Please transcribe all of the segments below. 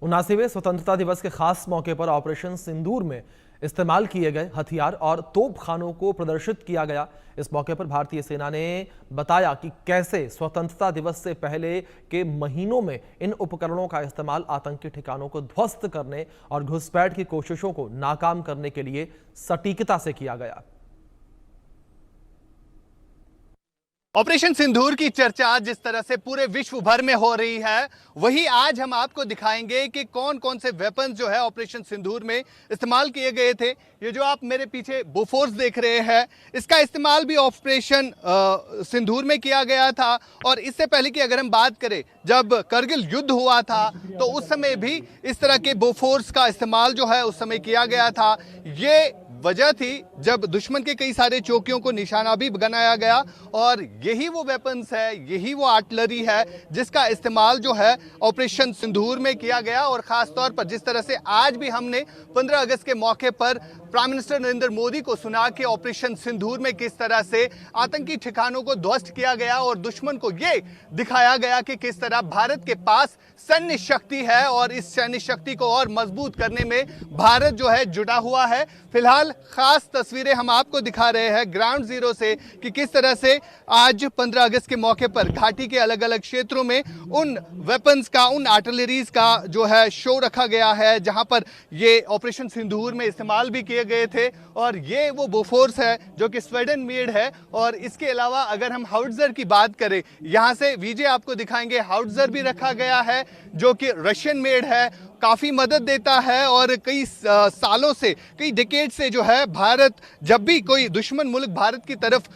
79वें स्वतंत्रता दिवस के खास मौके पर ऑपरेशन सिंदूर में इस्तेमाल किए गए हथियार और तोप खानों को प्रदर्शित किया गया। इस मौके पर भारतीय सेना ने बताया कि कैसे स्वतंत्रता दिवस से पहले के महीनों में इन उपकरणों का इस्तेमाल आतंकी ठिकानों को ध्वस्त करने और घुसपैठ की कोशिशों को नाकाम करने के लिए सटीकता से किया गया। ऑपरेशन सिंदूर की चर्चा जिस तरह से पूरे विश्व भर में हो रही है, वही आज हम आपको दिखाएंगे कि कौन कौन से वेपन्स जो है ऑपरेशन सिंदूर में इस्तेमाल किए गए थे। ये जो आप मेरे पीछे बोफोर्स देख रहे हैं, इसका इस्तेमाल भी ऑपरेशन सिंदूर में किया गया था। और इससे पहले की अगर हम बात करें, जब करगिल युद्ध हुआ था तो उस समय भी इस तरह के बोफोर्स का इस्तेमाल जो है उस समय किया गया था। ये वजह थी जब दुश्मन के कई सारे चौकियों को निशाना भी बनाया गया, और यही वो वेपन्स है, यही वो आर्टिलरी है जिसका इस्तेमाल जो है ऑपरेशन सिंदूर में किया गया। और खास तौर पर जिस तरह से आज भी हमने 15 अगस्त के मौके पर प्राइम मिनिस्टर नरेंद्र मोदी को सुना कि ऑपरेशन सिंदूर में किस तरह से आतंकी ठिकानों को ध्वस्त किया गया और दुश्मन को ये दिखाया गया कि किस तरह भारत के पास सैन्य शक्ति है और इस सैन्य शक्ति को और मजबूत करने में भारत जो है जुटा हुआ है। फिलहाल खास तस्वीरें हम आपको दिखा रहे हैं ग्राउंड जीरो से कि किस तरह से आज 15 अगस्त के मौके पर घाटी के अलग अलग क्षेत्रों में उन वेपन्स का, उन आर्टिलरीज का जो है शो रखा गया है, जहां पर ये ऑपरेशन सिंदूर में इस्तेमाल भी किए गए थे। और ये वो बोफोर्स है जो कि स्वीडन मेड है। और इसके अलावा अगर हम हाउट्जर की बात करें, यहां से विजय आपको दिखाएंगे, हाउट्जर भी रखा गया है जो कि रशियन मेड है, काफ़ी मदद देता है। और कई सालों से, कई डिकेड से जो है भारत, जब भी कोई दुश्मन मुल्क भारत की तरफ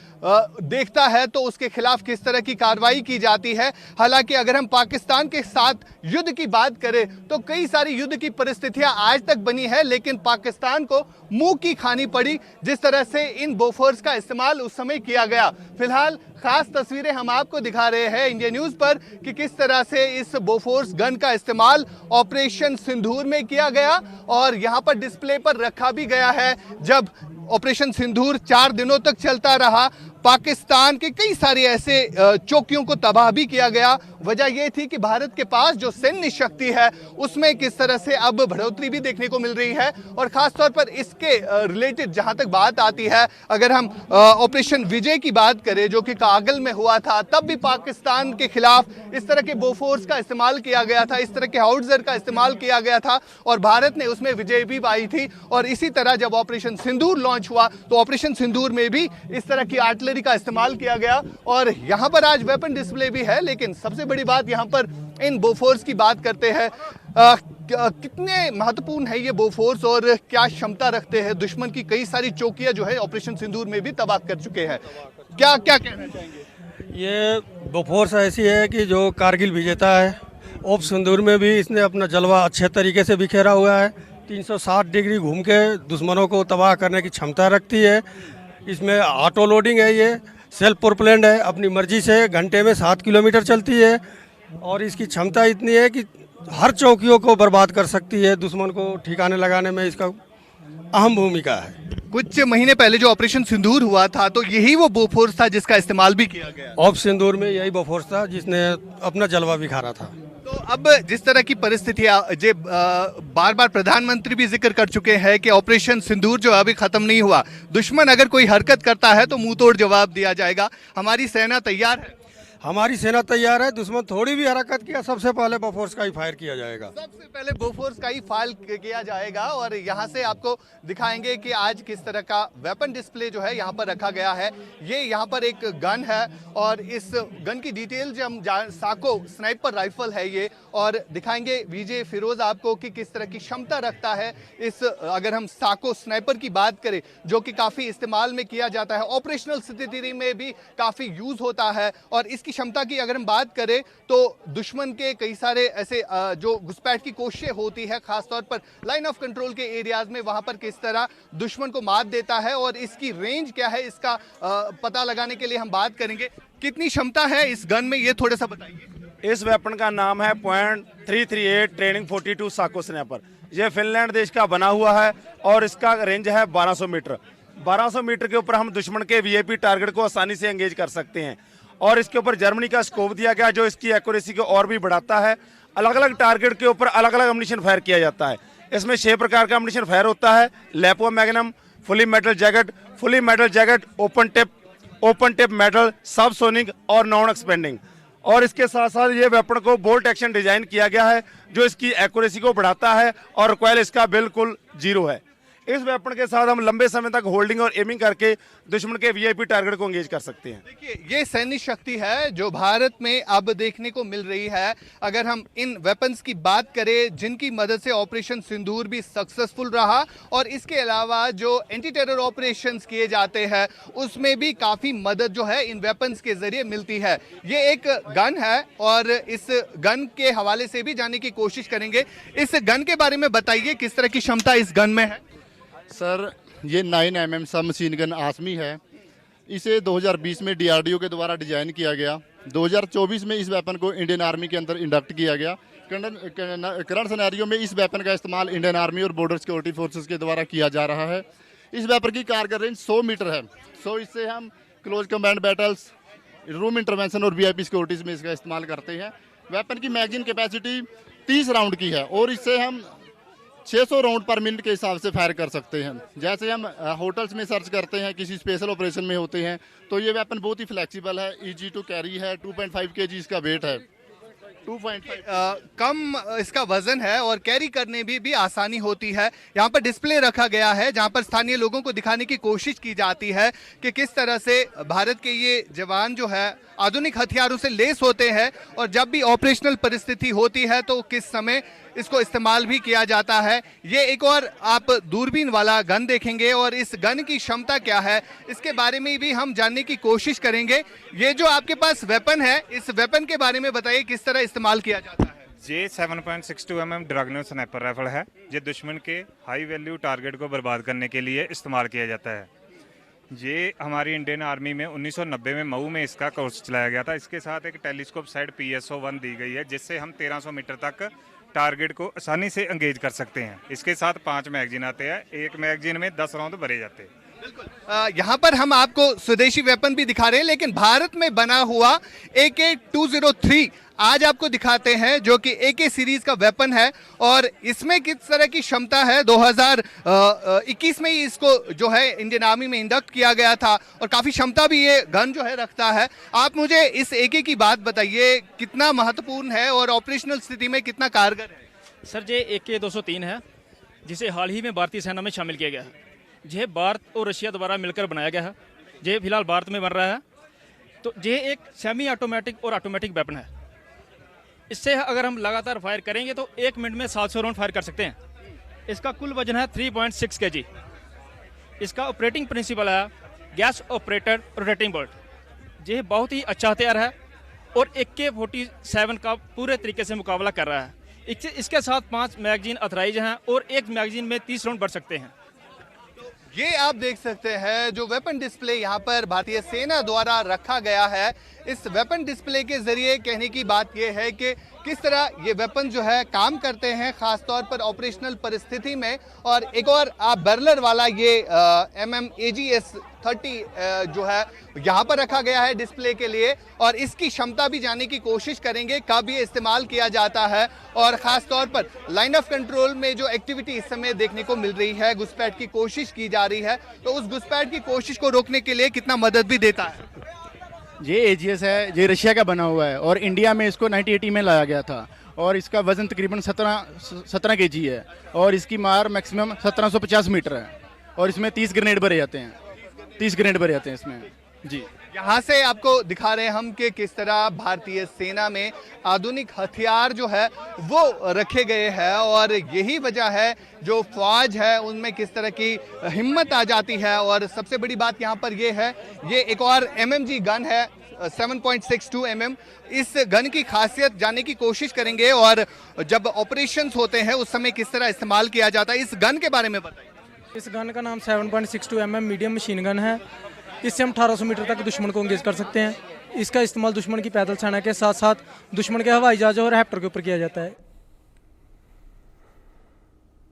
देखता है तो उसके खिलाफ किस तरह की कार्रवाई की जाती है। हालांकि अगर हम पाकिस्तान के साथ युद्ध की बात करें तो कई सारी युद्ध की परिस्थितियां आज तक बनी है, लेकिन पाकिस्तान को मुंह की खानी पड़ी जिस तरह से इन बोफोर्स का इस्तेमाल उस समय किया गया। फिलहाल खास तस्वीरें हम आपको दिखा रहे हैं इंडिया न्यूज पर कि किस तरह से इस बोफोर्स गन का इस्तेमाल ऑपरेशन सिंदूर में किया गया। और यहां पर डिस्प्ले पर रखा भी गया है। जब ऑपरेशन सिंदूर 4 दिनों तक चलता रहा, पाकिस्तान के कई सारे ऐसे चौकियों को तबाह भी किया गया। वजह यह थी कि भारत के पास जो सैन्य शक्ति है उसमें किस तरह से अब बढ़ोतरी भी देखने को मिल रही है। और खास तौर पर इसके रिलेटेड जहां तक बात आती है, अगर हम ऑपरेशन विजय की बात करें जो कि कागल में हुआ था, तब भी पाकिस्तान के खिलाफ इस तरह के बोफोर्स का इस्तेमाल किया गया था, इस तरह के हाउट्जर का इस्तेमाल किया गया था और भारत ने उसमें विजय भी पाई थी। और इसी तरह जब ऑपरेशन सिंदूर लॉन्च हुआ तो ऑपरेशन सिंदूर में भी इस तरह की आर्टिलरी का इस्तेमाल किया गया। और यहां पर आज वेपन डिस्प्ले भी है, लेकिन सबसे बड़ी बात यहां पर इन बोफोर्स की बात करते हैं। कितने महत्वपूर्ण है ये बोफोर्स और क्या क्षमता रखते हैं? दुश्मन की कई सारी चौकियां जो है ऑपरेशन सिंदूर में भी तबाह कर चुके हैं। क्या क्या कहना चाहेंगे? ये बोफोर्स ऐसी है कि जो कारगिल विजेता है, ऑप सिंदूर में भी इसने अपना जलवा अच्छे तरीके से बिखेरा हुआ है। 360 डिग्री घूम के दुश्मनों को तबाह करने की क्षमता रखती है। इसमें ऑटो लोडिंग है, ये सेल्फ प्रोपेल्ड है, अपनी मर्जी से घंटे में 7 किलोमीटर चलती है। और इसकी क्षमता इतनी है कि हर चौकियों को बर्बाद कर सकती है। दुश्मन को ठिकाने लगाने में इसका अहम भूमिका है। कुछ महीने पहले जो ऑपरेशन सिंदूर हुआ था तो यही वो बोफोर्स था जिसका इस्तेमाल भी किया गया। ऑप सिंदूर में यही बोफोर्स था जिसने अपना जलवा बिखारा था। तो अब जिस तरह की परिस्थितियां बार बार प्रधानमंत्री भी जिक्र कर चुके हैं कि ऑपरेशन सिंदूर जो अभी खत्म नहीं हुआ, दुश्मन अगर कोई हरकत करता है तो मुंह तोड़ जवाब दिया जाएगा। हमारी सेना तैयार है। हमारी सेना तैयार है। दुश्मन थोड़ी भी हरकत किया सबसे पहले बोफोर्स का ही फायर किया जाएगा। सबसे पहले बोफोर्स का ही फायर किया जाएगा। और यहाँ से आपको दिखाएंगे कि आज किस तरह का वेपन डिस्प्ले जो है यहाँ पर रखा गया है। ये यहाँ पर एक गन है और इस गन की डिटेल जो हम साको स्नाइपर राइफल है ये, और दिखाएंगे विजय फिरोज आपको कि किस तरह की क्षमता रखता है इस, अगर हम साको स्नाइपर की बात करें जो कि काफ़ी इस्तेमाल में किया जाता है, ऑपरेशनल स्थिति में भी काफ़ी यूज़ होता है। और इसकी क्षमता की अगर हम बात करें तो दुश्मन के कई सारे ऐसे जो घुसपैठ की कोशिशें होती है, खासतौर पर लाइन ऑफ कंट्रोल के एरियाज में, वहां पर किस तरह दुश्मन को मात देता है और इसकी रेंज क्या है, इसका पता लगाने के लिए हम बात करेंगे। कितनी क्षमता है इस गन में, ये थोड़ा सा बताइए। इस वेपन का नाम है .338 ट्रेनिंग 42 साको स्नैपर। यह फिनलैंड देश का बना हुआ है और इसका रेंज है 1200 मीटर। 1200 मीटर के ऊपर हम दुश्मन के वीआईपी टारगेट को आसानी से एंगेज कर सकते हैं। और इसके ऊपर जर्मनी का स्कोप दिया गया जो इसकी एक्यूरेसी को और भी बढ़ाता है। अलग अलग टारगेट के ऊपर अलग अलग एम्युनिशन फायर किया जाता है। इसमें 6 प्रकार का एम्युनिशन फायर होता है। लेपो magnum, fully metal jacket, open tip metal, सब सोनिक और नॉन एक्सपेंडिंग। और इसके साथ साथ ये वेपन को बोल्ट एक्शन डिजाइन किया गया है जो इसकी एक्यूरेसी को बढ़ाता है और रिकॉइल इसका बिल्कुल 0 है। इस वेपन के साथ हम लंबे समय तक होल्डिंग और एमिंग करके दुश्मन के वीआईपी टारगेट को एंगेज कर सकते हैं। देखिए, ये सैन्य शक्ति है जो भारत में अब देखने को मिल रही है। अगर हम इन वेपन्स की बात करें जिनकी मदद से ऑपरेशन सिंदूर भी सक्सेसफुल रहा, और इसके अलावा जो एंटी टेरर ऑपरेशंस किए जाते हैं उसमें भी काफी मदद जो है इन वेपन्स के जरिए मिलती है। ये एक गन है और इस गन के हवाले से भी जानने की कोशिश करेंगे। इस गन के बारे में बताइए, किस तरह की क्षमता इस गन में है? सर, ये 9mm सब मशीन गन आसमी है। इसे 2020 में डीआरडीओ के द्वारा डिजाइन किया गया। 2024 में इस वेपन को इंडियन आर्मी के अंदर इंडक्ट किया गया। करंट सिनेरियो में इस वेपन का इस्तेमाल इंडियन आर्मी और बॉर्डर सिक्योरिटी फोर्सेस के द्वारा किया जा रहा है। इस वेपन की कारगर रेंज 100 मीटर है। इससे हम close combat battles, room intervention और वीआईपी सिक्योरिटीज में इसका इस्तेमाल करते हैं। वेपन की मैगजीन कैपेसिटी 30 राउंड की है और इससे हम 600 राउंड पर मिनट के हिसाब से फायर कर सकते हैं। जैसे हम होटल्स में सर्च करते हैं, किसी स्पेशल ऑपरेशन में होते हैं, तो ये वेपन बहुत ही फ्लेक्सिबल है, इजी टू कैरी है। 2.5 kg इसका वेट है। 2.5 कम इसका वजन है और कैरी करने भी आसानी होती है। यहाँ पर डिस्प्ले रखा गया है जहाँ पर स्थानीय लोगों को दिखाने की कोशिश की जाती है कि किस तरह से भारत के ये जवान जो है आधुनिक हथियारों से लेस होते हैं और जब भी ऑपरेशनल परिस्थिति होती है तो किस समय इसको इस्तेमाल भी किया जाता है। ये एक और आप दूरबीन वाला गन देखेंगे और इस गन की क्षमता क्या है इसके बारे में भी हम जानने की कोशिश करेंगे। ये जो आपके पास वेपन है, इस वेपन के बारे में बताइए, किस तरह इस्तेमाल किया जाता है? ये 7.62 mm ड्रैगनर स्नाइपर राइफल है। ये दुश्मन के हाई वैल्यू टारगेट को बर्बाद करने के लिए इस्तेमाल किया जाता है। ये हमारी इंडियन आर्मी में 1990 में मऊ में इसका कोर्स चलाया गया था। इसके साथ एक टेलीस्कोप साइड PSO-1 दी गई है जिससे हम 1300 मीटर तक टारगेट को आसानी से एंगेज कर सकते हैं। इसके साथ 5 मैगजीन आते हैं। एक मैगजीन में 10 राउंड भरे जाते हैं। बिल्कुल, यहाँ पर हम आपको स्वदेशी वेपन भी दिखा रहे हैं, लेकिन भारत में बना हुआ AK-203 आज आपको दिखाते हैं जो कि AK सीरीज का वेपन है और इसमें किस तरह की क्षमता है। 2021 में ही इसको जो है इंडियन आर्मी में इंडक्ट किया गया था और काफ़ी क्षमता भी ये गन जो है रखता है। आप मुझे इस AK की बात बताइए, कितना महत्वपूर्ण है और ऑपरेशनल स्थिति में कितना कारगर है? सर, ये AK-203 है जिसे हाल ही में भारतीय सेना में शामिल किया गया है। यह भारत और रशिया द्वारा मिलकर बनाया गया है। ये फिलहाल भारत में बन रहा है। तो ये एक सेमी ऑटोमेटिक और ऑटोमेटिक वेपन है। इससे अगर हम लगातार फायर करेंगे तो 1 मिनट में 700 राउंड फायर कर सकते हैं। इसका कुल वजन है 3.6 kg। इसका ऑपरेटिंग प्रिंसिपल है गैस ऑपरेटेड रोटेटिंग बोल्ट। यह बहुत ही अच्छा हथियार है और AK-47 का पूरे तरीके से मुकाबला कर रहा है। इसके साथ 5 मैगजीन अथराइज हैं और एक मैगजीन में 30 राउंड बढ़ सकते हैं। ये आप देख सकते हैं जो वेपन डिस्प्ले यहाँ पर भारतीय सेना द्वारा रखा गया है। इस वेपन डिस्प्ले के जरिए कहने की बात यह है कि किस तरह ये वेपन जो है काम करते हैं, खासतौर पर ऑपरेशनल परिस्थिति में। और एक और आप बैरलर वाला ये AGS-30 जो है यहाँ पर रखा गया है डिस्प्ले के लिए और इसकी क्षमता भी जानने की कोशिश करेंगे कब ये इस्तेमाल किया जाता है और ख़ासतौर पर लाइन ऑफ कंट्रोल में जो एक्टिविटी इस समय देखने को मिल रही है, घुसपैठ की कोशिश की जा रही है, तो उस घुसपैठ की कोशिश को रोकने के लिए कितना मदद भी देता है। ये AGS है, ये रशिया का बना हुआ है और इंडिया में इसको 1980 में लाया गया था और इसका वजन तकरीबन 17 kg है और इसकी मार मैक्सिमम 1750 मीटर है और इसमें 30 ग्रेनेड भरे जाते हैं। 30 ग्रेनेड भरे जाते हैं इसमें जी। यहाँ से आपको दिखा रहे हैं हम कि किस तरह भारतीय सेना में आधुनिक हथियार जो है वो रखे गए हैं और यही वजह है जो फौज है उनमें किस तरह की हिम्मत आ जाती है। और सबसे बड़ी बात यहाँ पर ये है, ये एक और MMG गन है 7.62 mm। इस गन की खासियत जानने की कोशिश करेंगे और जब ऑपरेशंस होते हैं उस समय किस तरह इस्तेमाल किया जाता है। इस गन के बारे में बताइए। इस गन का नाम 7.62 mm मीडियम मशीन गन है। इससे हम 1800 मीटर तक दुश्मन को एंगेज कर सकते हैं। इसका इस्तेमाल दुश्मन की पैदल सेना के साथ साथ दुश्मन के हवाई जहाज और हेप्टर के ऊपर किया जाता है।